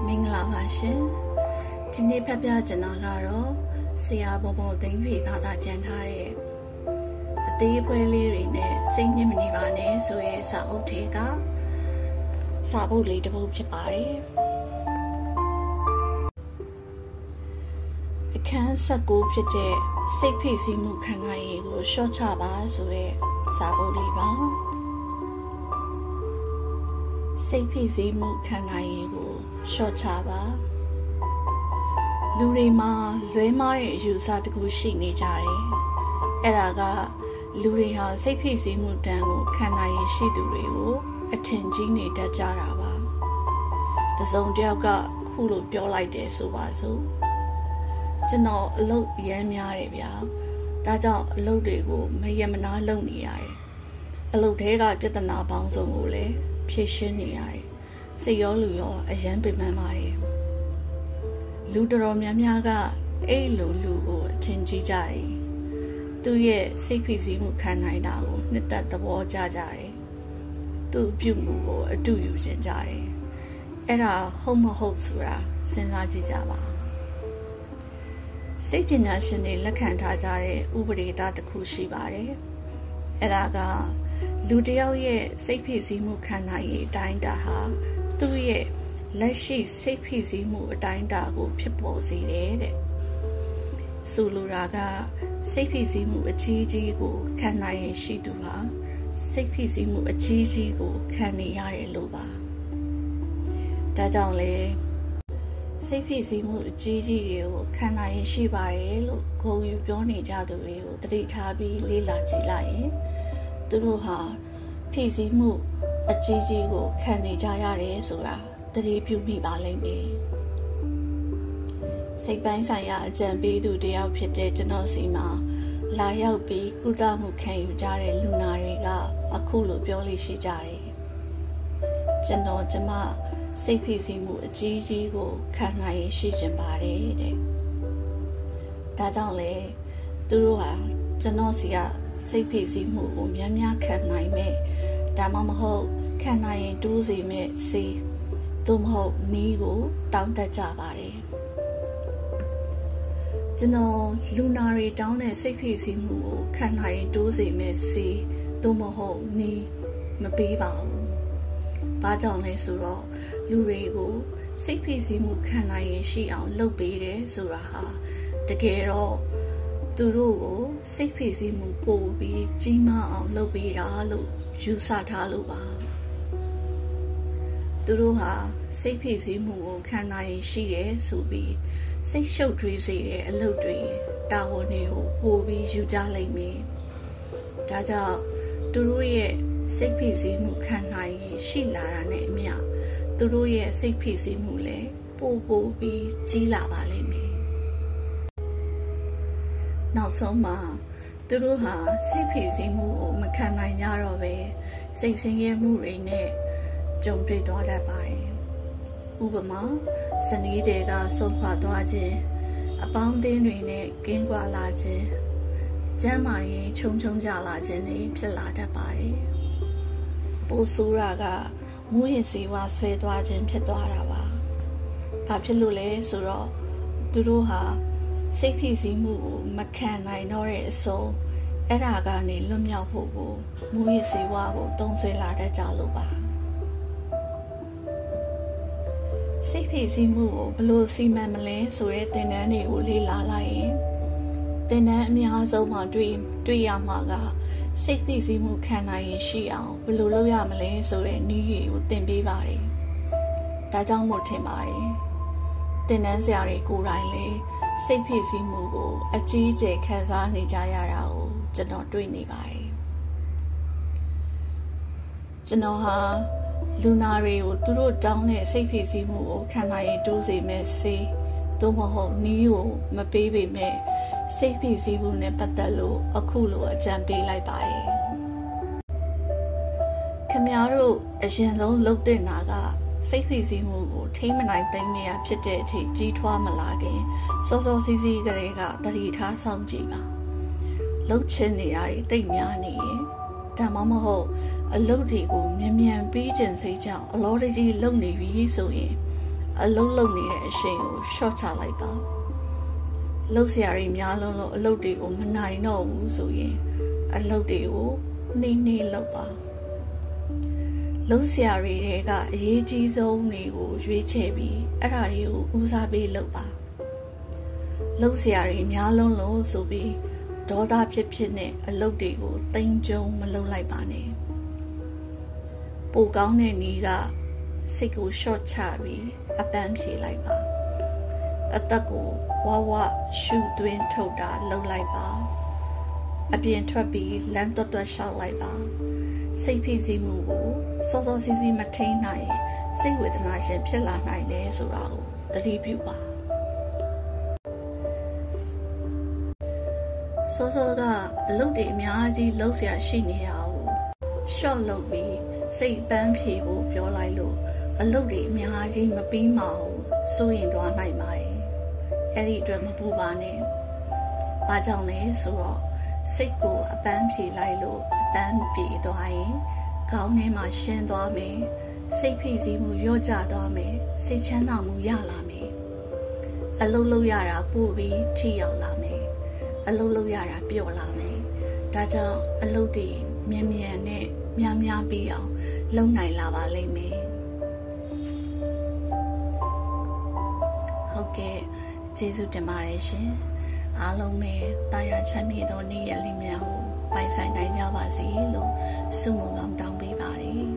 မင်္ဂလာပါရှင်ဒီနေ့ဖတ်ပြချင်တာကတော့ဆရာဘောဘောသိန်းဖေဘာသာပြန်ထားတဲ့အသေးဖွဲလေးတွေနဲ့စိတ်ညစ်မနေပါနဲ့ဆိုရဲစာအုပ်ထဲကစာပုဒ်လေးတစ်ပုဒ်ဖြစ်ပါတယ်အခန်း19ဖြစ်တဲ့စိတ်ဖိစီးမှုခံရရေးကိုရှော့ချပါဆိုတဲ့စာပုဒ်လေးပါစိတ်ဖိစီးမှုခံရရေးကိုရှော့ချပါလူတွေမှာလွဲမှားတဲ့အယူအဆတစ်ခုရှိနေကြတယ်အဲ့ဒါကလူတွေဟာစိတ်ဖိစီးမှုတန်းကိုခံရရေးရှိသူတွေကိုအထင်ကြီးနေတတ်ကြတာပါတစုံတစ်ယောက်ကခုလိုပြောလိုက်တယ်ဆိုပါစို့ကျွန်တော်အလုပ်ရမ်းများတယ်ဗျာဒါကြောင့်အလုပ်တွေကိုမရမနာလုပ်နေရတယ်အလုပ်ထဲကပြဿနာပေါင်းစုံကိုလည်းဖြေရှင်းနေရတယ်စိတ်ရောလူရောအယမ်းပင်ပန်းပါတယ်လူတော်များများကအဲ့လိုလူကိုအထင်ကြီးကြတယ်သူ့ရဲ့စိတ်ဖိစီးမှုခံနိုင်တာကိုနှစ်သက်သဘောကျကြတယ်သူ့ပြုမှုကိုအတူယူခြင်းကြတယ်အဲ့ဒါဟုတ်မဟုတ်ဆိုတာစဉ်းစားကြည့်ကြပါစိတ်ပညာရှင်တွေလက်ခံထားကြတဲ့ဥပဒေသားတစ်ခုရှိပါတယ်အဲ့ဒါကလူတစ်ယောက်ရဲ့စိတ်ဖိစီးမှုခံနိုင်ရေးအတိုင်းတာဟာသူ့ရဲ့လက်ရှိစိတ်ဖိစီးမှုအတိုင်းတာကိုဖြစ်ပေါ်စေတယ်တဲ့ဆိုလိုတာကစိတ်ဖိစီးမှုအကြီးကြီးကိုခံနိုင်ရရှိသူဟာစိတ်ဖိစီးမှုအကြီးကြီးကိုခံနေရတယ်လို့ပါဒါကြောင့်လေစိတ်ဖိစီးမှုအကြီးကြီးတွေကိုခံနိုင်ရရှိပါတယ်လို့ဂုဏ်ယူပြောနေကြသူတွေကိုသတိထားပြီးလေ့လာကြည့်လိုက်ရင်သူတို့ဟာဖိစီးမှုအကြီးကြီးကိုခံနေကြရတယ်ဆိုတာသတိပြုမိပါလိမ့်မယ်စိတ်ပိုင်းဆိုင်ရာအကြံပေးသူတယောက်ဖြစ်တဲ့ကျွန်တော်စီမှာလာရောက်ပြီးကုသမှုခံယူကြတဲ့လူနာတွေကအခုလိုပြောလို့ရှိကြတယ်ကျွန်မစိတ်ဖိစီးမှုအကြီးကြီးကိုခံနိုင်ရရှိကြပါတယ်တဲ့ဒါကြောင့်လေသူတို့ဟာကျွန်တော်စီကစိတ်ဖိစီးမှုကိုများများခံနိုင်မဲ့ဒါမှမဟုတ်ခံနိုင်ရင်တိုးစီမဲ့စီသို့မဟုတ်နီးကိုတောင်းတကြပါတယ်ကျွန်တော်လူနာတွေတောင်းတဲ့စိတ်ဖိစီးမှုကိုခံနိုင်ရင်တိုးစီမဲ့စီသို့မဟုတ်နီးမပေးပါဘူးဘာကြောင့်လဲဆိုတော့လူတွေကိုစိတ်ဖိစီးမှုခံနိုင်ရင်ရှိအောင်လုပ်ပေးတယ်ဆိုတာဟာတကယ်တော့သူတို့ကိုစိတ်ဖိစီးမှုပို့ပြီးကြီးမားအောင်လုပ်ပေးတာလို့ယူဆထားလို့ပါသူတို့ဟာစိတ်ဖိစီးမှုကိုခံနိုင်ရင်ရှိတယ်ဆိုပြီးစိတ်ရှုပ်ထွေးစေတဲ့အလုပ်တွေတာဝန်တွေကိုပို့ပြီးယူကြလိမ့်မယ်ဒါကြောင့်သူတို့ရဲ့စိတ်ဖိစီးမှုခံနိုင်ရင်ရှိလာတာနဲ့အမျှသူတို့ရဲ့စိတ်ဖိစီးမှုလည်းပို့ပြီးကြီးလာပါလိမ့်မယ်နောက်ဆုံးမှာသူတို့ဟာစိတ်ဖိစီးမှုကိုမခံနိုင်ကြတော့ပဲစိတ်ဆင်းရဲမှုတွေနဲ့ကြုံတွေ့သွားတတ်ပါတယ်ဥပမာဇနီးတွေကဆုံးခွာသွားခြင်းအပေါင်းအသင်းတွေနဲ့ကင်းကွာလာခြင်းကျန်းမာရေးခြုံကြလာခြင်းတွေဖြစ်လာတတ်ပါတယ်ပိုဆိုးတာကမူးယစ်ဆေးဝါးဆွဲသွားခြင်းဖြစ်သွားတာပါဘာဖြစ်လို့လဲဆိုတော့သူတို့ဟာစိတ်ဖိစီးမှုကိုမခံနိုင်တော့တဲ့အဆုံးအဲ့ဒါကနေလွတ်မြောက်ဖို့ကိုမူးယစ်ဆေးဝါးကိုသုံးစွဲလာတတ်ကြလို့ပါစိတ်ဖိစီးမှုကိုဘယ်လိုစီမံမလဲဆိုတဲ့သင်တန်းတွေကိုလေ့လာလိုက်ရင်သင်တန်းအများဆုံးမှာတွေ့ရမှာကစိတ်ဖိစီးမှုခံနိုင်ရင်ရှိအောင်ဘယ်လိုလုပ်ရမလဲဆိုတဲ့နည်းတွေကိုသင်ပေးပါတယ်ဒါကြောင့်မို့ထင်ပါတယ်သင်တန်းဆရာတွေကိုယ်တိုင်လေစိတ်ဖိစီးမှုကိုအကြီးအကျယ်ခံစားနေကြရတာကိုကျွန်တော်တွေ့နေပါတယ်ကျွန်တော်ဟာလူနာတွေကိုသူတို့တောင်းတဲ့စိတ်ဖိစီးမှုကိုခံနိုင်ရင်တိုးစေမဲ့ဆေးသို့မဟုတ်နီးကိုမပေးပေမဲ့စိတ်ဖိစီးမှုနဲ့ပတ်သက်လို့အခုလိုအကြံပေးလိုက်ပါတယ်ခင်ဗျားတို့အရင်ဆုံးလုပ်တဲ့နာကစိတ်ဖိစီးမှုကိုထိမနိုင်သိမ်းနေရဖြစ်တဲ့အထိကြီးထွားမလာခင်စောစောစီးစီးကလေးကတတိထားဆောင်ကြည့်ပါလှုပ်ချင်နေတာတွေတိတ်များနေရင်ဒါမှမဟုတ်အလုပ်တွေကိုမြန်ပြီးကျင်စိတ်ကြောင့်အလောတကြီးလုပ်နေပြီဆိုရင် အလုံးလုံးနေတဲ့အရှိန်ကိုရှော့ချလိုက်ပါလှုပ်ရှားရီများလုံးလို့အလုပ်တွေကိုမနိုင်တော့ဘူးဆိုရင်အလုပ်တွေကိုနှိမ့်နှိမ့်လုပ်ပါလှုပ်ရှားရီတွေကအရေးကြီးဆုံးတွေကိုရွေးချယ်ပြီးအဲ့ဒါတွေကိုဦးစားပေးလုပ်ပါလှုပ်ရှားရီများလုံးလို့ဆိုပြီးဒေါသဖြစ်နဲ့အလုပ်တွေကိုတိမ်ကြုံမလုပ်လိုက်ပါနဲ့ပိုကောင်းတဲ့နည်းကစိတ်ကိုရှော့ချပြီးအပန်းဖြေလိုက်ပါအသက်ကိုဝဝရှူသွင်းထုတ်တာလုပ်လိုက်ပါအပြင်ထွက်ပြီးလမ်းတွတ်ရှောက်လိုက်ပါစိတ်ဖိစီးမှုကိုစောစောစီးစီးမထိန်နိုင်စိတ်ဝေဒနာရှင်ဖြစ်လာနိုင်တယ်ဆိုတာကိုသတိပြုပါစောစောကအလုပ်တွေအများကြီးလုပ်เสียရှိနေတာကိုရှော့လုပ်ပြီးစိတ်ပန်းဖြေဖို့ပြောလိုက်လို့အလုပ်တွေအများကြီးမပြီးမအောင်စိုးရင်သွားနိုင်ပါတယ်အဲ့ဒီအတွက်မပူပါနဲ့ဘာကြောင့်လဲဆိုတော့စိတ်ကိုအပန်းဖြေလိုက်လို့အပန်းပြေသွားရင်ခေါင်းထဲမှာရှင်းသွားမယ်စိတ်ဖိစီးမှုလျော့ကျသွားမယ်စိတ်ချမ်းသာမှုရလာမယ်အလုပ်လုပ်ရတာပို့ပြီးထိရောက်လာမယ်အလုပ်လုပ်ရတာပျော့လာမယ်ဒါကြောင့်အလုပ်တွေမြန်မြန်နဲ့များပြီးအောင်လုပ်နိုင်လာပါလိမ့်မယ်ဟုတ်ကဲ့ကျေးဇူးတင်ပါတယ်ရှင်အားလုံးပဲတာယာချမ်းမြေသောနေ့ရက်လေးများကိုပိုင်ဆိုင်နိုင်ကြပါစေလို့ဆုမွန်ကောင်းတောင်းပေးပါတယ်